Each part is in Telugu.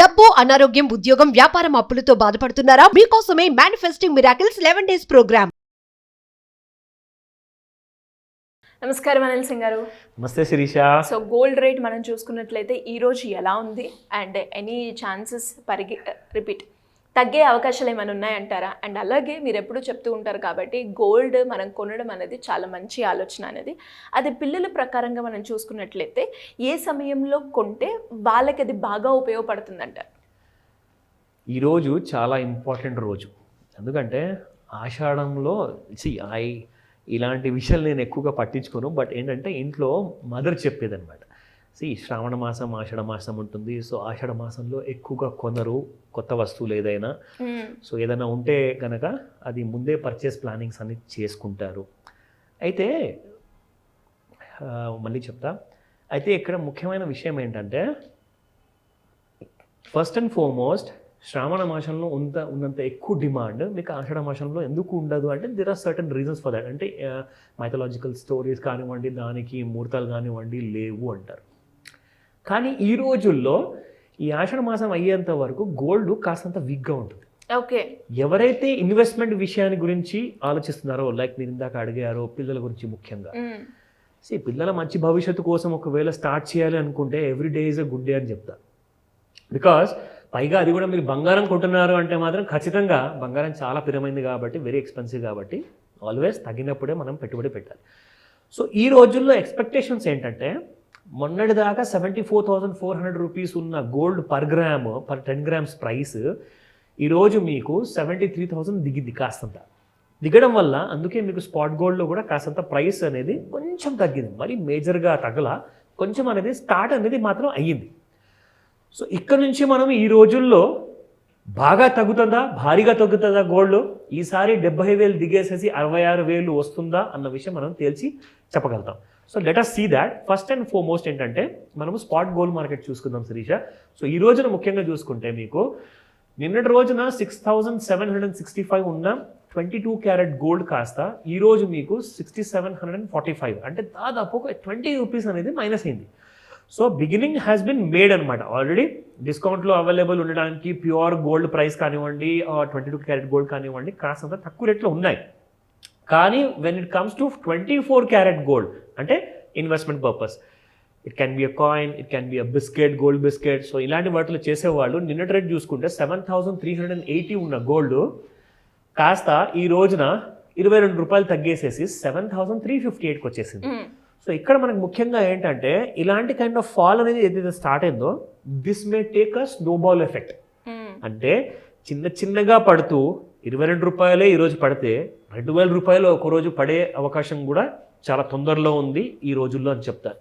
డబ్బు, అనారోగ్యం, ఉద్యోగం, వ్యాపారం అప్పులతో బాధపడుతున్నారా? మీకోసమే మేనిఫెస్టింగ్ మిరాకిల్స్ 11 days ప్రోగ్రామ్. నమస్కారం అనిల్ సింగ్ గారు. నమస్తే శిరీష. సో గోల్డ్ రేట్ మనం చూసుకున్నట్లయితే ఈ రోజు ఎలా ఉంది అండ్ ఎనీ ఛాన్సెస్ రిపీట్ తగ్గే అవకాశాలు ఏమైనా ఉన్నాయంటారా? అండ్ అలాగే మీరు ఎప్పుడు చెప్తూ ఉంటారు కాబట్టి గోల్డ్ మనం కొనడం అనేది చాలా మంచి ఆలోచన అనేది. అది పిల్లల ప్రకారంగా మనం చూసుకున్నట్లయితే ఏ సమయంలో కొంటే వాళ్ళకి అది బాగా ఉపయోగపడుతుంది అంటారు? ఈరోజు చాలా ఇంపార్టెంట్ రోజు. ఎందుకంటే ఆషాఢంలో ఇలాంటి విషయాలు నేను ఎక్కువగా పట్టించుకోను. బట్ ఏంటంటే ఇంట్లో మదర్ చెప్పేదన్నమాట. శ్రావణ మాసం, ఆషాఢ మాసం ఉంటుంది. సో ఆషాఢ మాసంలో ఎక్కువగా కొనరు కొత్త వస్తువులు ఏదైనా. సో ఏదైనా ఉంటే కనుక అది ముందే పర్చేస్ ప్లానింగ్స్ అన్ని చేసుకుంటారు. అయితే మళ్ళీ చెప్తా. అయితే ఇక్కడ ముఖ్యమైన విషయం ఏంటంటే ఫస్ట్ అండ్ ఫార్మోస్ట్ శ్రావణ మాసంలో ఉన్నంత ఎక్కువ డిమాండ్ మీకు ఆషాఢ మాసంలో ఎందుకు ఉండదు అంటే there are certain reasons for that. అంటే మైథలాజికల్ స్టోరీస్ కానివ్వండి, దానికి ముహూర్తాలు కానివ్వండి లేవు అంటారు. కానీ ఈ రోజుల్లో ఈ ఆషాఢ మాసం అయ్యేంత వరకు గోల్డ్ కాస్తంత వీక్గా ఉంటుంది. ఓకే, ఎవరైతే ఇన్వెస్ట్మెంట్ విషయాన్ని గురించి ఆలోచిస్తున్నారో, లైక్ మీరు ఇందాక అడిగారో పిల్లల గురించి ముఖ్యంగా, పిల్లల మంచి భవిష్యత్తు కోసం ఒకవేళ స్టార్ట్ చేయాలి అనుకుంటే every day is a good day అని చెప్తా. బికాస్ పైగా అది కూడా మీరు బంగారం కొంటున్నారు అంటే మాత్రం ఖచ్చితంగా బంగారం చాలా పిరమైంది కాబట్టి, వెరీ ఎక్స్పెన్సివ్ కాబట్టి ఆల్వేస్ తగినప్పుడే మనం పెట్టుబడి పెట్టాలి. సో ఈ రోజుల్లో ఎక్స్పెక్టేషన్స్ ఏంటంటే మొన్నటిదాకా 74,400 రూపీస్ ఉన్న గోల్డ్ పర్ 10 grams ప్రైస్ ఈరోజు మీకు 73,000 దిగింది. కాస్తంత దిగడం వల్ల అందుకే మీకు స్పాట్ గోల్డ్లో కూడా కాస్తంత ప్రైస్ అనేది కొంచెం తగ్గింది. మరి మేజర్గా తగ్గల, కొంచెం అనేది స్టార్ట్ అనేది మాత్రం అయ్యింది. సో ఇక్కడ నుంచి మనం ఈ రోజుల్లో బాగా తగ్గుతుందా, భారీగా తగ్గుతుందా గోల్డ్, ఈసారి 70,000 దిగేసేసి 66,000 వస్తుందా అన్న విషయం మనం తేల్చి చెప్పగలుగుతాం. So let us see that. First and foremost ఏంటంటే మనము స్పాట్ గోల్డ్ మార్కెట్ చూసుకుందాం శిరీష. సో ఈ రోజున ముఖ్యంగా చూసుకుంటే మీకు నిన్నటి రోజున 6,765 ఉన్న 22 క్యారెట్ గోల్డ్ కాస్త ఈరోజు మీకు 6,745, అంటే దాదాపు ఒక 20 రూపీస్ అనేది మైనస్ అయింది. So beginning has been made అనమాట. ఆల్రెడీ డిస్కౌంట్లో అవైలబుల్ ఉండడానికి ప్యూర్ గోల్డ్ ప్రైస్ కానివ్వండి, 22 క్యారెట్ గోల్డ్ కానివ్వండి, కాస్తంత తక్కువ రేట్లో ఉన్నాయి. కానీ when it comes to 24 carat gold అంటే investment purpose, it can be a coin, it can be a biscuit, gold biscuit. So ఇలాంటి వాటిలో చేసేవాళ్ళు నిన్నటి రేట్ చూసుకుంటే 7,380 ఉన్న గోల్డ్ కాస్త ఈ రోజున 22 రూపాయలు తగ్గేసేసి 7,358కి వచ్చేసింది. సో ఇక్కడ మనకు ముఖ్యంగా ఏంటంటే ఇలాంటి కైండ్ ఆఫ్ ఫాల్ అనేది ఏదైతే స్టార్ట్ అయిందో this may take a snowball effect. అంటే చిన్నగా పడుతూ 22 రూపాయలే ఈరోజు పడితే 2,000 రూపాయలు ఒకరోజు పడే అవకాశం కూడా చాలా తొందరలో ఉంది ఈ రోజుల్లో అని చెప్తారు.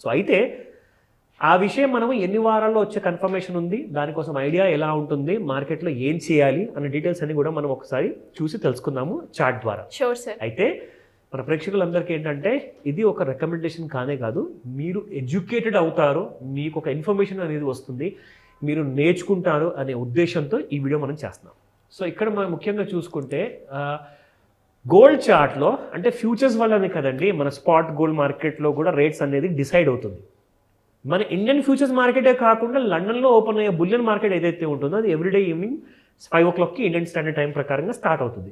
సో అయితే ఆ విషయం మనం ఎన్ని వారాల్లో వచ్చే కన్ఫర్మేషన్ ఉంది, దానికోసం ఐడియా ఎలా ఉంటుంది, మార్కెట్లో ఏం చేయాలి అనే డీటెయిల్స్ అన్ని కూడా మనం ఒకసారి చూసి తెలుసుకుందాము చార్ట్ ద్వారా. అయితే మన ప్రేక్షకులందరికీ ఏంటంటే ఇది ఒక రికమెండేషన్ కానే కాదు, మీరు ఎడ్యుకేటెడ్ అవుతారు, మీకు ఒక ఇన్ఫర్మేషన్ అనేది వస్తుంది, మీరు నేర్చుకుంటారు అనే ఉద్దేశంతో ఈ వీడియో మనం చేస్తున్నాం. సో ఇక్కడ మనం ముఖ్యంగా చూసుకుంటే గోల్డ్ చార్ట్లో అంటే ఫ్యూచర్స్ వల్లనే కదండి మన స్పాట్ గోల్డ్ మార్కెట్లో కూడా రేట్స్ అనేది డిసైడ్ అవుతుంది. మన ఇండియన్ ఫ్యూచర్స్ మార్కెటే కాకుండా లండన్లో ఓపెన్ అయ్యే బులియన్ మార్కెట్ ఏదైతే ఉంటుందో అది ఎవ్రీడే ఈవినింగ్ 5 o'clockకి ఇండియన్ స్టాండర్డ్ టైం ప్రకారంగా స్టార్ట్ అవుతుంది.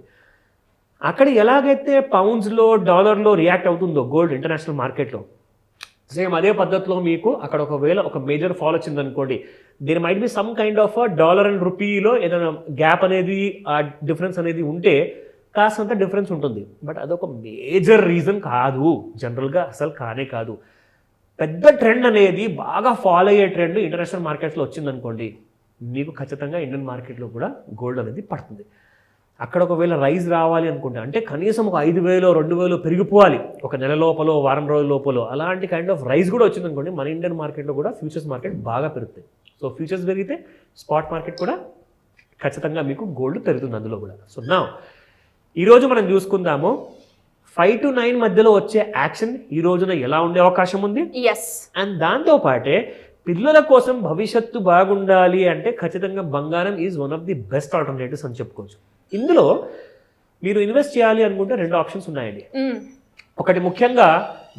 అక్కడ ఎలాగైతే పౌండ్స్లో, డాలర్లో రియాక్ట్ అవుతుందో గోల్డ్ ఇంటర్నేషనల్ మార్కెట్లో, సేమ్ అదే పద్ధతిలో మీకు అక్కడ ఒకవేళ ఒక మేజర్ ఫాల్ వచ్చింది అనుకోండి, there might be some kind of dollar and రూపీలో ఏదైనా గ్యాప్ అనేది, ఆ డిఫరెన్స్ అనేది ఉంటే కాస్తంత డిఫరెన్స్ ఉంటుంది. బట్ అదొక మేజర్ రీజన్ కాదు, జనరల్గా అసలు కానే కాదు. పెద్ద ట్రెండ్ అనేది బాగా ఫాలో అయ్యే ట్రెండ్ ఇంటర్నేషనల్ మార్కెట్స్లో వచ్చిందనుకోండి, మీకు ఖచ్చితంగా ఇండియన్ మార్కెట్లో కూడా గోల్డ్ అనేది పడుతుంది. అక్కడ ఒకవేళ రైజ్ రావాలి అనుకుంటే అంటే కనీసం ఒక 5,000, 2,000 పెరిగిపోవాలి ఒక నెల లోపల, వారం రోజుల లోపల, అలాంటి కైండ్ ఆఫ్ రైజ్ కూడా వచ్చిందనుకోండి మన ఇండియన్ మార్కెట్లో కూడా ఫ్యూచర్స్ మార్కెట్ బాగా పెరుగుతాయి. సో ఫ్యూచర్స్ పెరిగితే స్పాట్ మార్కెట్ కూడా ఖచ్చితంగా మీకు గోల్డ్ పెరుగుతుంది అందులో కూడా. సో నా ఈరోజు మనం చూసుకుందాము 5 to 9 మధ్యలో వచ్చే యాక్షన్ ఈ రోజున ఎలా ఉండే అవకాశం ఉంది. అండ్ దాంతోపాటే పిల్లల కోసం భవిష్యత్తు బాగుండాలి అంటే ఖచ్చితంగా బంగారం is one of the best alternatives అని చెప్పుకోవచ్చు. ఇందులో మీరు ఇన్వెస్ట్ చేయాలి అనుకుంటే 2 ఆప్షన్స్ ఉన్నాయండి. ఒకటి ముఖ్యంగా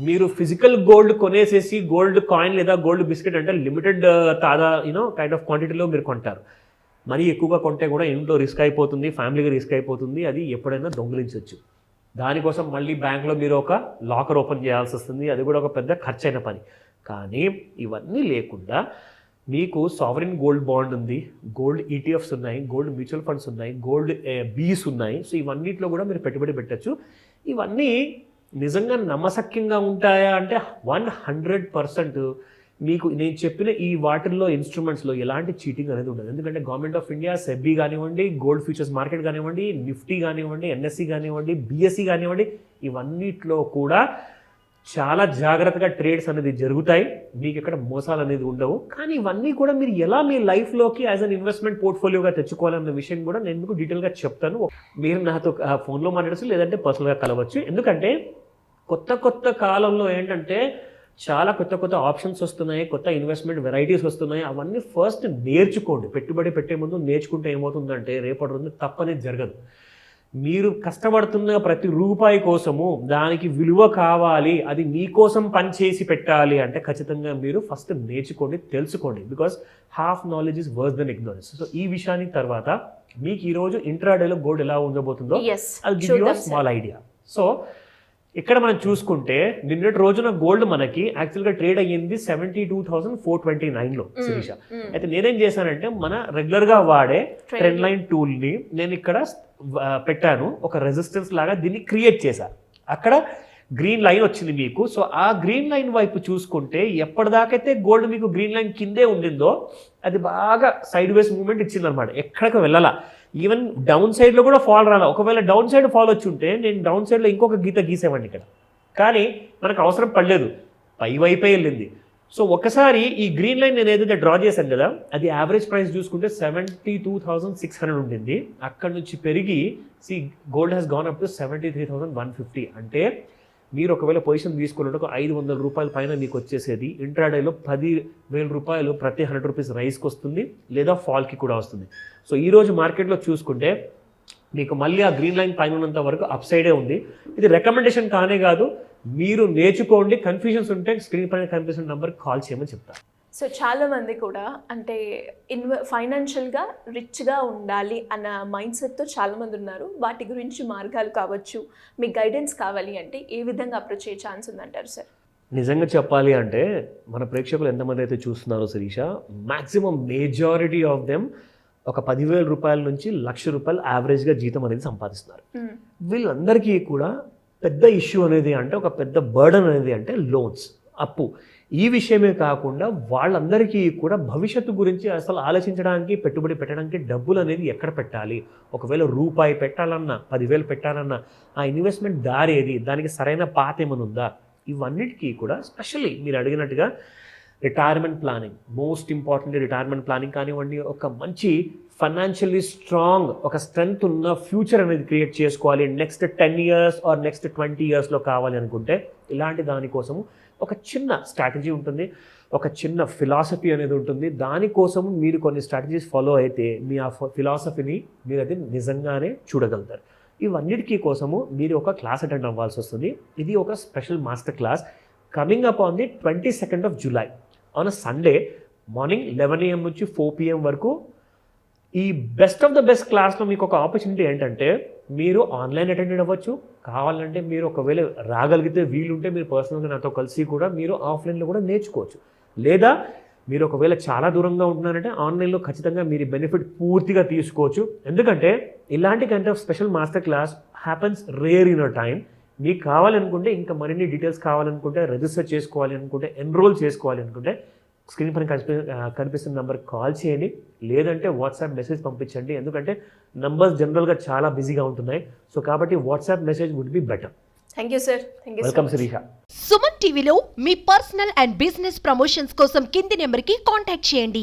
మీరు ఫిజికల్ గోల్డ్ కొనేసేసి గోల్డ్ కాయిన్ లేదా గోల్డ్ బిస్కెట్ అంటే లిమిటెడ్ కైండ్ ఆఫ్ క్వాంటిటీలో మీరు కొంటారు. మరీ ఎక్కువగా కొంటే కూడా ఇంట్లో రిస్క్ అయిపోతుంది, ఫ్యామిలీకి రిస్క్ అయిపోతుంది, అది ఎప్పుడైనా దొంగిలించవచ్చు. దానికోసం మళ్ళీ బ్యాంక్లో మీరు ఒక లాకర్ ఓపెన్ చేయాల్సి వస్తుంది, అది కూడా ఒక పెద్ద ఖర్చైన పని. కానీ ఇవన్నీ లేకుండా మీకు సావరిన్ గోల్డ్ బాండ్ ఉంది, గోల్డ్ ఈటీఎఫ్స్ ఉన్నాయి, గోల్డ్ మ్యూచువల్ ఫండ్స్ ఉన్నాయి, గోల్డ్ బీస్ ఉన్నాయి. సో ఇవన్నిట్లో కూడా మీరు పెట్టుబడి పెట్టచ్చు. ఇవన్నీ నిజంగా నమ్మశక్యంగా ఉంటాయా అంటే 100% మీకు నేను చెప్పిన ఈ వాటిల్లో ఇన్స్ట్రుమెంట్స్లో ఎలాంటి చీటింగ్ అనేది ఉండదు. ఎందుకంటే గవర్నమెంట్ ఆఫ్ ఇండియా సెబీ కానివ్వండి, గోల్డ్ ఫ్యూచర్స్ మార్కెట్ కానివ్వండి, నిఫ్టీ కానివ్వండి, ఎన్ఎస్సి కానివ్వండి, బిఎస్సి కానివ్వండి, ఇవన్నిట్లో కూడా చాలా జాగ్రత్తగా ట్రేడ్స్ అనేది జరుగుతాయి. మీకు ఇక్కడ మోసాలు అనేది ఉండవు. కానీ ఇవన్నీ కూడా మీరు ఎలా మీ లైఫ్లోకి యాజ్ అన్ ఇన్వెస్ట్మెంట్ పోర్ట్ఫోలియోగా తెచ్చుకోవాలన్న విషయం కూడా నేను మీకు డీటెయిల్గా చెప్తాను. మీరు నాతో ఫోన్లో మాట్లాడచ్చు, లేదంటే పర్సనల్గా కలవచ్చు. ఎందుకంటే కొత్త కాలంలో ఏంటంటే చాలా కొత్త ఆప్షన్స్ వస్తున్నాయి, కొత్త ఇన్వెస్ట్మెంట్ వెరైటీస్ వస్తున్నాయి. అవన్నీ ఫస్ట్ నేర్చుకోండి. పెట్టుబడి పెట్టే ముందు నేర్చుకుంటే ఏమవుతుందంటే రేపటి రోజు తప్పనేది జరగదు. మీరు కష్టపడుతున్న ప్రతి రూపాయి కోసము దానికి విలువ కావాలి, అది మీకోసం పనిచేసి పెట్టాలి అంటే ఖచ్చితంగా మీరు ఫస్ట్ నేర్చుకోండి, తెలుసుకోండి. Because half knowledge is worse then ignorance. So ఈ విషయానికి తర్వాత మీకు ఈరోజు ఇంట్రాడేలో గోల్డ్ ఎలా ఉండబోతుందో అది give you small idea. So ఇక్కడ మనం చూసుకుంటే నిన్నటి రోజున గోల్డ్ మనకి యాక్చువల్గా ట్రేడ్ అయ్యింది 72,429లో శిరీష. అయితే నేనేం చేశానంటే మన రెగ్యులర్గా వాడే ట్రెండ్ లైన్ టూల్ని నేను ఇక్కడ పెట్టాను, ఒక రెసిస్టెన్స్ లాగా దీన్ని క్రియేట్ చేశాను. అక్కడ గ్రీన్ లైన్ వచ్చింది మీకు. సో ఆ గ్రీన్ లైన్ వైపు చూసుకుంటే ఎప్పటిదాకైతే గోల్డ్ మీకు గ్రీన్ లైన్ కిందే ఉండిందో అది బాగా సైడ్ వేస్ మూవ్మెంట్ ఇచ్చింది అనమాట, ఎక్కడికి వెళ్ళాల. ఈవెన్ డౌన్ సైడ్లో కూడా ఫాల్ రాలా. ఒకవేళ డౌన్ సైడ్ ఫాల్ వచ్చి ఉంటే నేను డౌన్ సైడ్లో ఇంకొక గీత గీసేవాడిని ఇక్కడ. కానీ మనకు అవసరం పడలేదు, పై వైపే వెళ్ళింది. సో ఒకసారి ఈ గ్రీన్ లైన్ నేను ఏదైతే డ్రా చేశాను కదా, అది యావరేజ్ ప్రైస్ చూసుకుంటే 72,600 ఉండింది. అక్కడ నుంచి పెరిగి gold has gone up to 73,150. అంటే మీరు ఒకవేళ పొజిషన్ తీసుకున్నట్టు ఒక 500 రూపాయల పైన మీకు వచ్చేసేది. ఇంట్రాడేలో 10,000 రూపాయలు ప్రతి 100 రూపీస్ రైస్కి వస్తుంది, లేదా ఫాల్కి కూడా వస్తుంది. సో ఈరోజు మార్కెట్లో చూసుకుంటే మీకు మళ్ళీ ఆ గ్రీన్ లైన్ పైన ఉన్నంత వరకు అప్ సైడే ఉంది. ఇది రికమెండేషన్ కానే కాదు, మీరు నేర్చుకోండి. కన్ఫ్యూజన్స్ ఉంటే స్క్రీన్ పైన కనిపిస్తున్న నెంబర్కి కాల్ చేయమని చెప్తాను. సో చాలామంది కూడా అంటే ఫైనాన్షియల్గా రిచ్గా ఉండాలి అన్న మైండ్ సెట్తో చాలామంది ఉన్నారు. వాటి గురించి మార్గాలు కావచ్చు, మీ గైడెన్స్ కావాలి అంటే ఏ విధంగా అప్రోచ్ అయ్యే ఛాన్స్ ఉందంటారు సార్? నిజంగా చెప్పాలి అంటే మన ప్రేక్షకులు ఎంతమంది అయితే చూస్తున్నారో Sirisha, maximum majority of them ఒక 10,000 రూపాయల నుంచి 1,00,000 రూపాయలు యావరేజ్గా జీతం అనేది సంపాదిస్తున్నారు. వీళ్ళందరికీ కూడా పెద్ద ఇష్యూ అనేది అంటే ఒక పెద్ద బర్డన్ అనేది అంటే లోన్స్, అప్పు. ఈ విషయమే కాకుండా వాళ్ళందరికీ కూడా భవిష్యత్తు గురించి అసలు ఆలోచించడానికి, పెట్టుబడి పెట్టడానికి డబ్బులు అనేది ఎక్కడ పెట్టాలి, ఒకవేళ రూపాయి పెట్టాలన్నా 10,000 పెట్టాలన్నా ఆ ఇన్వెస్ట్మెంట్ దారి ఏది, దానికి సరైన పాత ఏమైనా ఉందా, ఇవన్నిటికీ కూడా స్పెషల్లీ మీరు అడిగినట్టుగా retirement planning, most important retirement planning కానివ్వండి, ఒక మంచి ఫైనాన్షియల్లీ స్ట్రాంగ్, ఒక స్ట్రెంగ్త్ ఉన్న ఫ్యూచర్ అనేది క్రియేట్ చేసుకోవాలి నెక్స్ట్ 10 years ఆర్ నెక్స్ట్ 20 yearsలో కావాలి అనుకుంటే ఇలాంటి దానికోసము ఒక చిన్న స్ట్రాటజీ ఉంటుంది, ఒక చిన్న ఫిలాసఫీ అనేది ఉంటుంది. దానికోసం మీరు కొన్ని స్ట్రాటజీస్ ఫాలో అయితే మీ ఆ ఫిలాసఫీని మీరు అది నిజంగానే చూడగలుగుతారు. ఇవన్నిటికీ కోసము మీరు ఒక క్లాస్ అటెండ్ అవ్వాల్సి వస్తుంది. ఇది ఒక special master class coming up on the 22nd of July on a Sunday morning 11 AM నుంచి 4 PM వరకు. ఈ బెస్ట్ ఆఫ్ ద బెస్ట్ క్లాస్లో మీకు ఒక ఆపర్చునిటీ ఏంటంటే మీరు ఆన్లైన్ అటెండ్ అవ్వచ్చు, కావాలంటే మీరు ఒకవేళ రాగలిగితే వీలుంటే మీరు పర్సనల్గా నాతో కలిసి కూడా మీరు ఆఫ్లైన్లో కూడా నేర్చుకోవచ్చు. లేదా మీరు ఒకవేళ చాలా దూరంగా ఉంటున్నారంటే ఆన్లైన్లో ఖచ్చితంగా మీరు బెనిఫిట్ పూర్తిగా తీసుకోవచ్చు. ఎందుకంటే ఇలాంటి kind of special master class happens rare in a time. మీకు కావాలనుకుంటే ఇంకా మరిన్ని డీటెయిల్స్ కావాలనుకుంటే, రిజిస్టర్ చేసుకోవాలి అనుకుంటే, ఎన్రోల్ చేసుకోవాలి అనుకుంటే స్క్రీన్ పైన కనిపిస్తున్న నెంబర్కి కాల్ చేయండి, లేదంటే వాట్సాప్ మెసేజ్ పంపించండి. ఎందుకంటే నంబర్స్ జనరల్గా చాలా బిజీగా ఉంటున్నాయి. సో కాబట్టి WhatsApp message would be better. Thank you sir. Welcome Sirisha. Suman టీవీలో మీ పర్సనల్ అండ్ బిజినెస్ ప్రమోషన్స్ కోసం కింది నెంబర్కి కాంటాక్ట్ చేయండి.